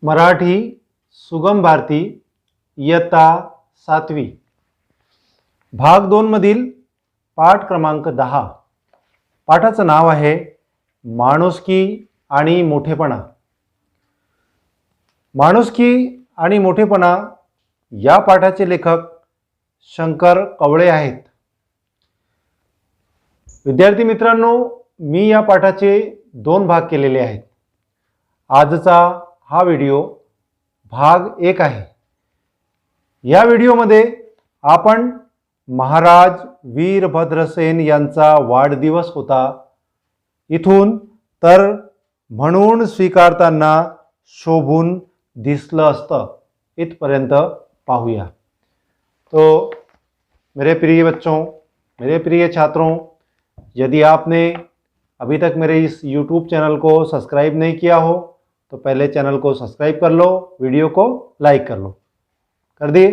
मराठी सुगम भारती इयत्ता 7वी भाग 2 मधील पाठ क्रमांक 10. पाठाचं नाव आहे माणुसकी आणि मोठेपणा. माणुसकी आणि मोठेपणा या पाठाचे लेखक शंकर कवळे आहेत. विद्यार्थी मित्रांनो, मी या पाठाचे 2 भाग केलेले आहेत. आजचा हा व्हिडिओ भाग 1 आहे. या व्हिडिओमध्ये आपण महाराज वीरभद्रसेन यांचा वाढदिवस होता. इथून तर म्हणून स्वीकारताना शोभून दिसलं असतं इथपर्यंत पाहूया. तो मेरे प्रिय बच्चों, मेरे प्रिय छात्रों, यदि आपने अभी तक मेरे इस YouTube चैनल को सब्सक्राइब नहीं किया हो तो पहले चैनल को सब्सक्राइब कर लो, वीडियो को लाइक कर लो. कर दिए?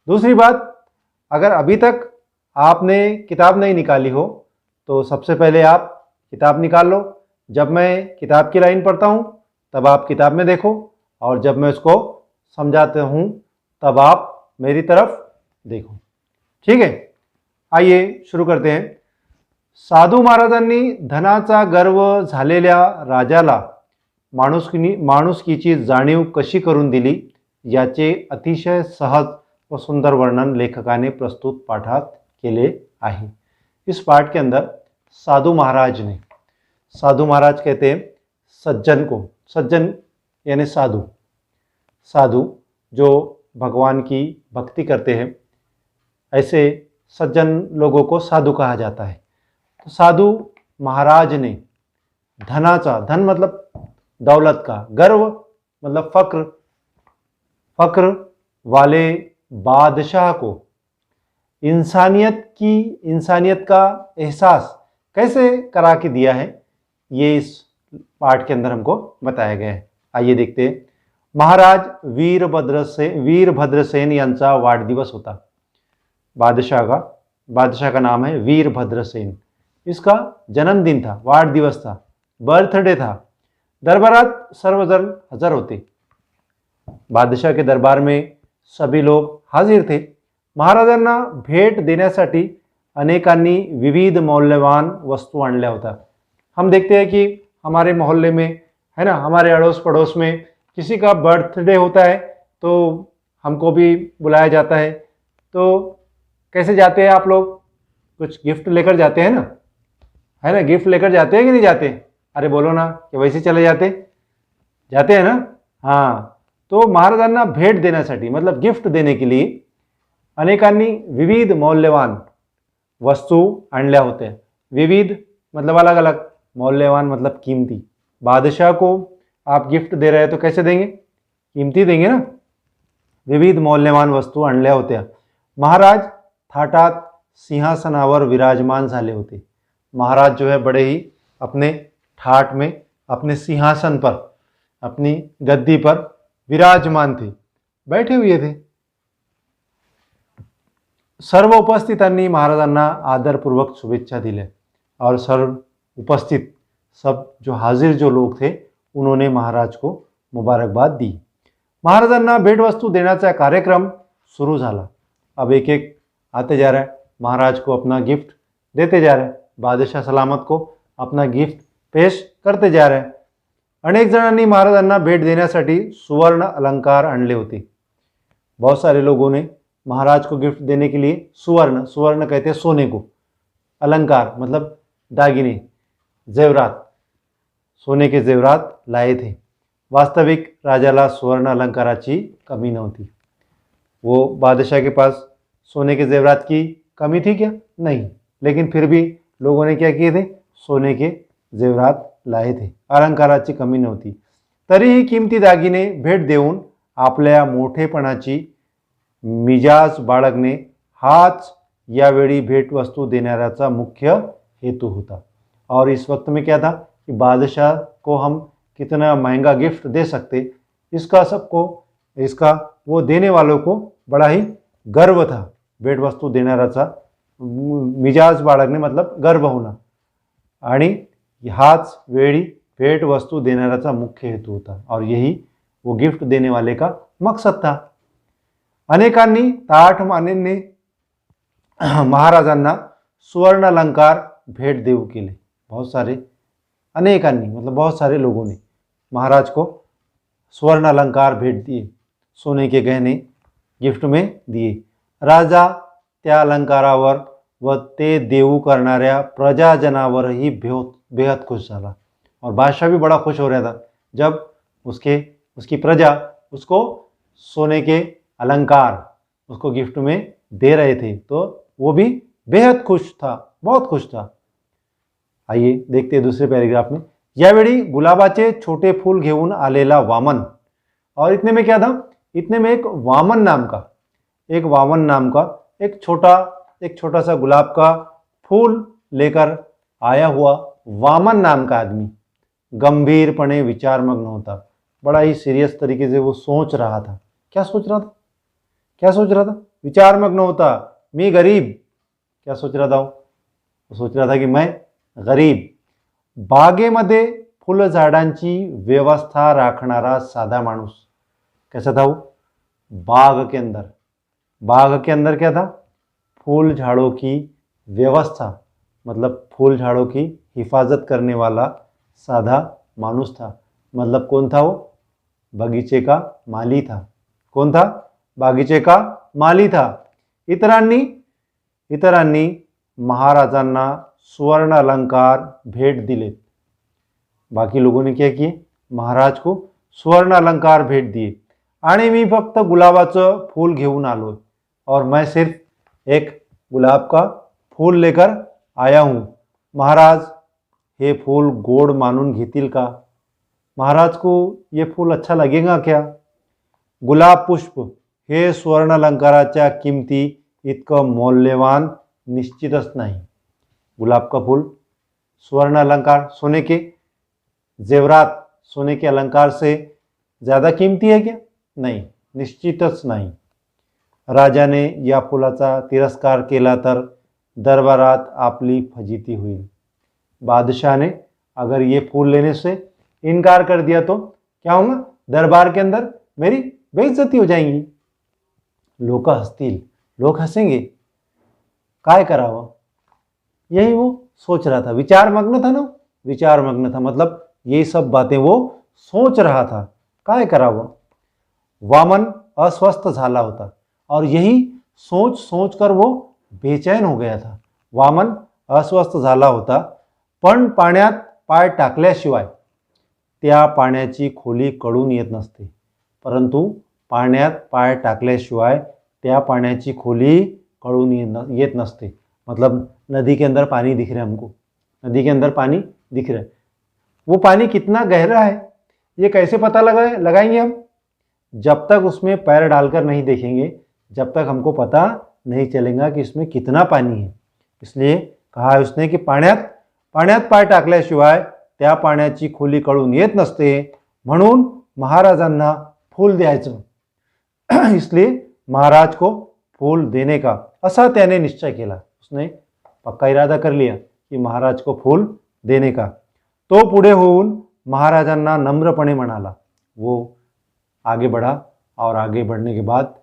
दूसरी बात, अगर अभी तक आपने किताब नहीं निकाली हो तो सबसे पहले आप किताब निकाल लो. जब मैं किताब की लाइन पढ़ता हूँ तब आप किताब में देखो, और जब मैं उसको समझाता हूँ तब आप मेरी तरफ देखो. ठीक है, आइए शुरू करते हैं. साधू महाराजांनी धनाचा गर्व झालेल्या राजाला माणुसकीची जाणीव कशी करून दिली याचे अतिशय सहज व सुंदर वर्णन लेखकाने प्रस्तुत पाठात केले आहे. इस पाठ के अंदर साधु महाराज कहते हैं सज्जन को. सज्जन यानी साधु. साधु जो भगवान की भक्ति करते हैं, ऐसे सज्जन लोगों को साधु कहा जाता है. तो साधु महाराज ने धनाचा, धन मतलब दौलत का, गर्व मतलब फक्र वाले बादशाह को इंसानियत का एहसास कैसे करा के दिया है, ये इस पाठ के अंदर हमको बताया गया है. आइए देखते हैं. महाराज वीरभद्रसेन यांचा वाढदिवस होता. बादशाह का नाम है वीरभद्रसेन. इसका जन्मदिन था, वाढदिवस था, बर्थडे था. दरबारात सर्वजण हजर होते. बादशाह के दरबार में सभी लोग हाजिर थे. महाराजांना भेट देण्यासाठी अनेकांनी विविध मौल्यवान वस्तू आणल्या होता. हम देखते हैं कि हमारे मोहल्ले में है ना, हमारे अड़ोस पड़ोस में किसी का बर्थडे होता है तो हमको भी बुलाया जाता है. तो कैसे जाते हैं आप लोग? कुछ गिफ्ट लेकर जाते हैं ना, है ना? गिफ्ट लेकर जाते हैं कि नहीं जाते? अरे बोलो ना, कि वैसे चले जाते हैं ना. हाँ, तो महाराजांना भेट देण्यासाठी मतलब गिफ्ट देने के लिए अनेकांनी विविध मौल्यवान वस्तू आणल्या होत्या. विविध मतलब अलग अलग, मौल्यवान मतलब कीमती. बादशाह को आप गिफ्ट दे रहे हैं तो कैसे देंगे? कीमती देंगे ना. विविध मौल्यवान वस्तू आणल्या होत्या. महाराज थाटात सिंहासनावर विराजमान झाले होते. महाराज जो है बड़े ही अपने ठाट में, अपने सिंहासन पर, अपनी गद्दी पर विराजमान थे, बैठे हुए थे. सर्व उपस्थितांनी महाराजांना आदरपूर्वक शुभेच्छा दिल्या, और सर्व उपस्थित सब जो हाजिर जो लोग थे उन्होंने महाराज को मुबारकबाद दी. महाराजांना भेटवस्तू देण्याचा कार्यक्रम शुरू झाला. अब एक एक आते जा रहा है, महाराज को अपना गिफ्ट देते जा रहे हैं. बादशाह सलामत को अपना गिफ्ट पेश करते जा रहे हैं. अनेक जणांनी महाराजांना भेट देण्यासाठी सुवर्ण अलंकार आणले होते. बहुत सारे लोगों ने महाराज को गिफ्ट देने के लिए सुवर्ण कहते हैं सोने को, अलंकार मतलब दागिने, जेवरात, सोने के जेवरात लाए थे. वास्तविक राजाला सुवर्ण अलंकाराची कमी नव्हती. वो बादशाह के पास सोने के जेवरात की कमी थी क्या? नहीं, लेकिन फिर भी लोगों ने क्या किए थे? सोने के जेवरात लाए थे. अलंकाराची कमी नव्हती. तरीही किमती दागिने भेट देऊन आपल्या मोठेपणाची मिजाज बाळगणे हाच यावेळी भेटवस्तू देणाऱ्याचा मुख्य हेतू होता. और इस वक्त में क्या था कि बादशाह को हम कितना महंगा गिफ्ट दे सकते, इसका वो देने वालों को बड़ा ही गर्व था भेट वस्तू देणाऱ्याचा, मिजाज बाळगणे मतलब गर्व होना, आणि ह्याच वेळी भेट वस्तू देणाऱ्याचा मुख्य हेतू होता और यही वो गिफ्ट देने वाले का मकसद था. अनेकांनी ताठ मानेंनी महाराजांना सुवर्ण अलंकार भेंट देऊ केले. बहुत सारे, अनेकांनी मतलब बहुत सारे लोगों ने महाराज को स्वर्ण अलंकार भेंट दिए, सोने के गहने गिफ्ट में दिए. राजा त्या अलंकारावर व ते देऊ करणाऱ्या प्रजाजनावरही बेहद खुश झाला. और बादशाह भी बड़ा खुश हो रहा था जब उसकी प्रजा उसको सोने के अलंकार उसको गिफ्ट में दे रहे थे, तो वो भी बेहद खुश था, बहुत खुश था. आइए देखते हैं दूसरे पैराग्राफ में. यावेळी गुलाबाचे छोटे फूल घेऊन आलेला वामन, और इतने में क्या था, इतने में एक वामन नाम का एक छोटा सा गुलाब का फूल लेकर आया हुआ वामन नाम का आदमी गंभीरपणे विचारमग्न होता. बड़ा ही सीरियस तरीके से वो सोच रहा था. क्या सोच रहा था? विचारमग्न होता. मी गरीब, क्या सोच रहा था वो सोच रहा था कि मैं गरीब. बागेमध्ये फुलझाडांची व्यवस्था राखणारा साधा माणूस. कैसा था वो? बाग के अंदर क्या था? फूल झाड़ों की व्यवस्था, मतलब फूल झाड़ों की हिफाजत करने वाला साधा मानुस था. मतलब कौन था वो? बगीचे का माली था. कौन था? बागीचे का माली था. इतरांनी महाराजांना सुवर्ण अलंकार भेंट दिलेत. बाकी लोगों ने क्या किए? महाराज को सुवर्ण अलंकार भेंट दिए. आणि मी फक्त गुलाबाचं फूल घेऊन आलोय, और मैं सिर्फ एक गुलाब का फूल लेकर आया हूँ. महाराज हे फूल गोड मानून घेतील का? महाराज को ये फूल अच्छा लगेगा क्या? गुलाब पुष्प हे सुवर्ण अलंकाराच्या किमती इतकं मौल्यवान निश्चितच नाही. गुलाब का फूल, स्वर्ण अलंकार, सोने के जेवरात, सोने के अलंकार से ज़्यादा कीमती है क्या? नहीं, निश्चितच नाही. राजाने या फुलाचा तिरस्कार केला तर दरबारात आपली फजिती होईल. बादशाह ने अगर ये फूल लेने से इनकार कर दिया तो क्या होगा? दरबार के अंदर मेरी बेइज्जती हो जाएगी. लोग हंसतील, लोग हंसेंगे. काय करावं? यही वो सोच रहा था. विचारमग्न था, मतलब ये सब बातें वो सोच रहा था. काय करावं? वामन अस्वस्थ झाला होता, और यही सोच कर वो बेचैन हो गया था. वामन अस्वस्थ झाला होता, पण पाण्यात पाय टाकल्याशिवाय त्या पाण्याची खोली कळून येत नसते. परंतु पाण्यात पाय टाकल्याशिवाय त्या पाण्याची खोली कळून येत नसते. मतलब नदी के अंदर पानी दिख रहा है हमको, नदी के अंदर पानी दिख रहा है. वो पानी कितना गहरा है ये कैसे पता लगाएंगे हम? जब तक उसमें पैर डालकर नहीं देखेंगे, जब तक हमको पता नहीं चलेगा कि इसमें कितना पानी है. इसलिए कहा है उसने कि पाण्यात पाय टाकल्याशिवाय त्या पाण्याची खोली कळून येत नसते, म्हणून महाराजांना फूल द्यायचं. इसलिए महाराज को फूल देने का असा त्याने निश्चय केला. उसने पक्का इरादा कर लिया कि महाराज को फूल देने का. तो पुढे होऊन महाराजांना नम्रपणे म्हणाला. वो आगे बढ़ा, और आगे बढ़ने के बाद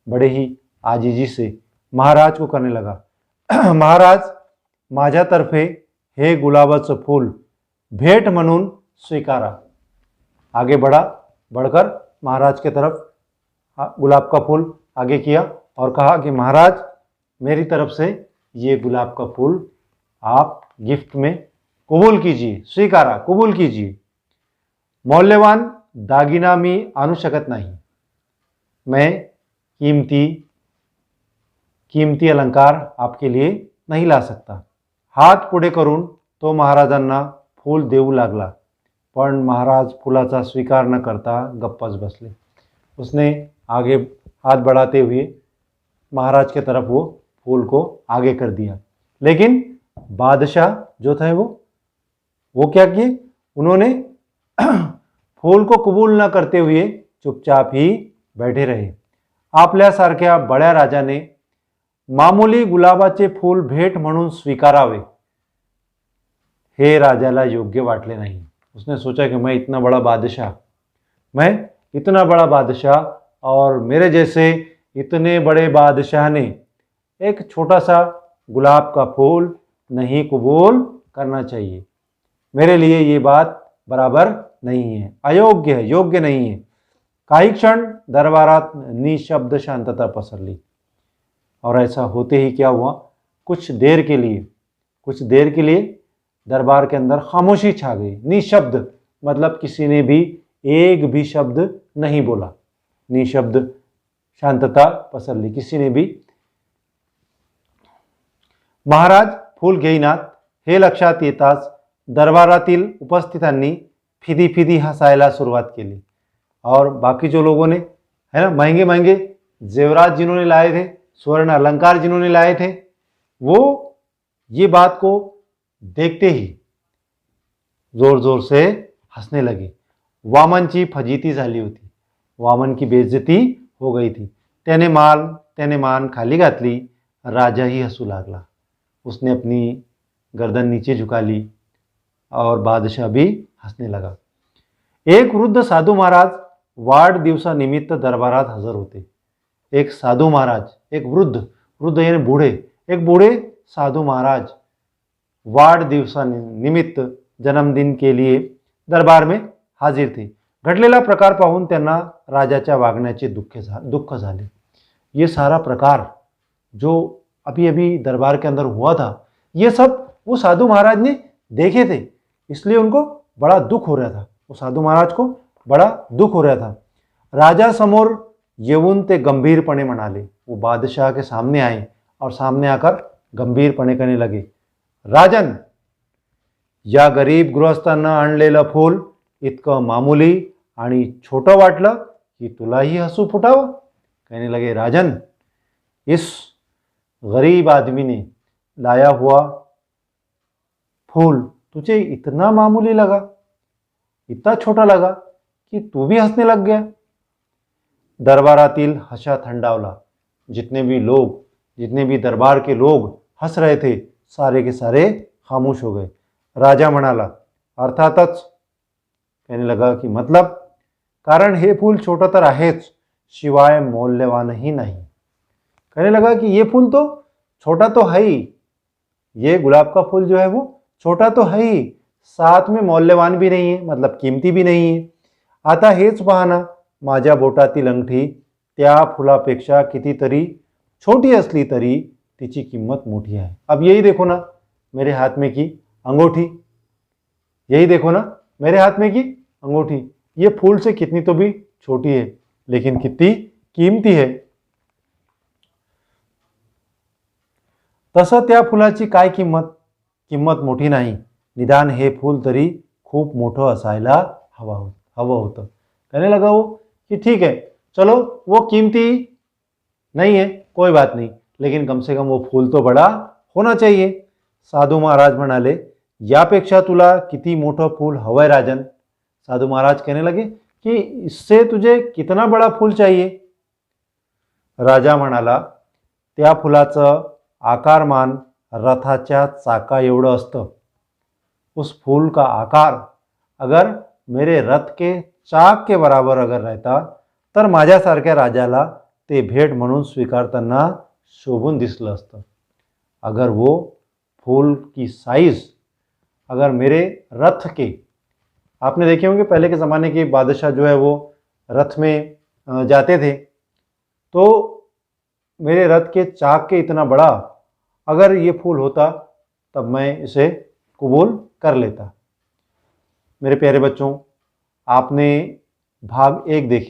बड़े ही आजीजी से महाराज को करने लगा. महाराज, माझ्यातर्फे हे गुलाबाचं फूल भेंट म्हणून स्वीकारा. आगे बढ़कर महाराज के तरफ गुलाब का फूल आगे किया और कहा कि महाराज, मेरी तरफ से ये गुलाब का फूल आप गिफ्ट में कबूल कीजिए, स्वीकारा, कबूल कीजिए. मौल्यवान दागिना मी आणू शकत नाही. मैं कीमती अलंकार आपके लिए नहीं ला सकता. हात पुढे करून तो महाराजांना फूल देऊ लागला, पण महाराज फुलाचा स्वीकार न करता गप्पच बसले. उसने आगे हाथ बढ़ाते हुए महाराज के तरफ वो फूल को आगे कर दिया. लेकिन बादशाह जो थे वो क्या किए? उन्होंने फूल को कबूल न करते हुए चुपचाप ही बैठे रहे. आपल्यासारख्या बड्या राजाने मामूली गुलाबाचे फूल भेट म्हणून स्वीकारावे हे राजाला योग्य वाटले नहीं। उसने सोचा कि मैं इतना बड़ा बादशाह और मेरे जैसे इतने बड़े बादशाह ने एक छोटा सा गुलाब का फूल नहीं कबूल करना चाहिए। मेरे लिए ये बात बराबर नहीं है, अयोग्य है, योग्य नहीं है। काही क्षण दरबारात निशब्द शांतता पसरली और ऐसा होते ही क्या हुआ, कुछ देर के लिए दरबार के अंदर खामोशी छा गई। निशब्द मतलब किसी ने भी एक भी शब्द नहीं बोला। निशब्द शांतता पसरली, किसी ने भी। महाराज फूल घेईनात हे लक्षात येताच दरबारातील उपस्थितांनी फिदी फिदी हसायला सुरुवात केली और बाकी जो लोगों ने, है ना, महंगे महंगे जेवरात जिन्होंने लाए थे, स्वर्ण अलंकार जिन्होंने लाए थे, वो ये बात को देखते ही जोर जोर से हंसने लगे। वामनची फजिती झाली होती, वामन की बेइज्जती हो गई थी। त्याने मान खाली घातली, राजाही हसू लागला। उसने अपनी गर्दन नीचे झुका ली और बादशाह भी हंसने लगा। एक वृद्ध साधु महाराज वाढदिवसानिमित्त दरबारात हजर होते। एक साधु महाराज, एक वृद्ध यानी बूढ़े, एक बूढ़े साधु महाराज वाढदिवसानिमित्त जन्मदिन के लिए दरबार में हाजिर थे। घडलेला प्रकार पाहून त्यांना राजाच्या वागण्याचे दुःख झाले। ये सारा प्रकार जो अभी अभी दरबार के अंदर हुआ था, ये सब वो साधु महाराज ने देखे थे, इसलिए उनको बड़ा दुख हो रहा था। वो साधु महाराज को बड़ा दुख हो रहा था। राजा समोर येऊन ते गंभीरपणे म्हणाले। वो बादशाह के सामने आए और सामने आकर गंभीरपणे कहने लगे, राजन, या गरीब गृहस्थांना आणलेलं फूल इतकं मामूली आणि छोटं वाटलं की तुलाही हसू फुटावं? कहने लगे, राजन, इस गरीब आदमी ने लाया हुआ फूल तुझे इतना मामूली लगा, इतना छोटा लगा कि तू भी हंसने लग गया। दरबारातील हशा थंडावला। जितने भी दरबार के लोग हंस रहे थे, सारे के सारे खामोश हो गए। राजा म्हणाला, अर्थातच, कहने लगा कि मतलब, कारण हे फूल छोटा तर आहेच, शिवाय मौल्यवानही नहीं। कहने लगा कि ये फूल तो छोटा तो है ही, ये गुलाब का फूल जो है वो छोटा तो है ही, साथ में मौल्यवान भी नहीं है, मतलब कीमती भी नहीं है। आता हेच पाहना, माझ्या बोटातील अंगठी त्या फुलापेक्षा कितीतरी छोटी असली तरी तिची किंमत मोठी आहे। अब यही देखो ना मेरे हाथ में की अंगूठी, यही देखो ना मेरे हाथ में की अंगूठी, ये फूल से कितनी तो भी छोटी है, लेकिन कितनी कीमती है। तसं त्या फुलाची काय किंमत मोठी नाही, निदान हे फूल तरी खूप मोठं असायला हवं होतं। कहने लगा वो कि ठीक है, चलो वो कीमती नहीं है, कोई बात नहीं, लेकिन कम से कम वो फूल तो बड़ा होना चाहिए। साधू महाराज म्हणाले, यापेक्षा तुला किती मोठं फूल हवंय राजन? साधु महाराज कहने लगे कि इससे तुझे कितना बड़ा फूल चाहिए? राजा म्हणाला, त्या फुलाचं आकारमान रथाच्या चाका एवढं असतं। उस फूल का आकार अगर मेरे रथ के चाक के बराबर अगर रहता तर माझ्यासारख्या राजाला ते भेट म्हणून स्वीकारताना शोभून दिसलं असतं। अगर वो फूल की साइज अगर मेरे रथ के, आपने देखे होंगे पहले के ज़माने के बादशाह जो है वो रथ में जाते थे, तो मेरे रथ के चाक के इतना बड़ा अगर ये फूल होता तब मैं इसे कबूल कर लेता। मेरे प्यारे बच्चों, आपने भाग 1 देखी।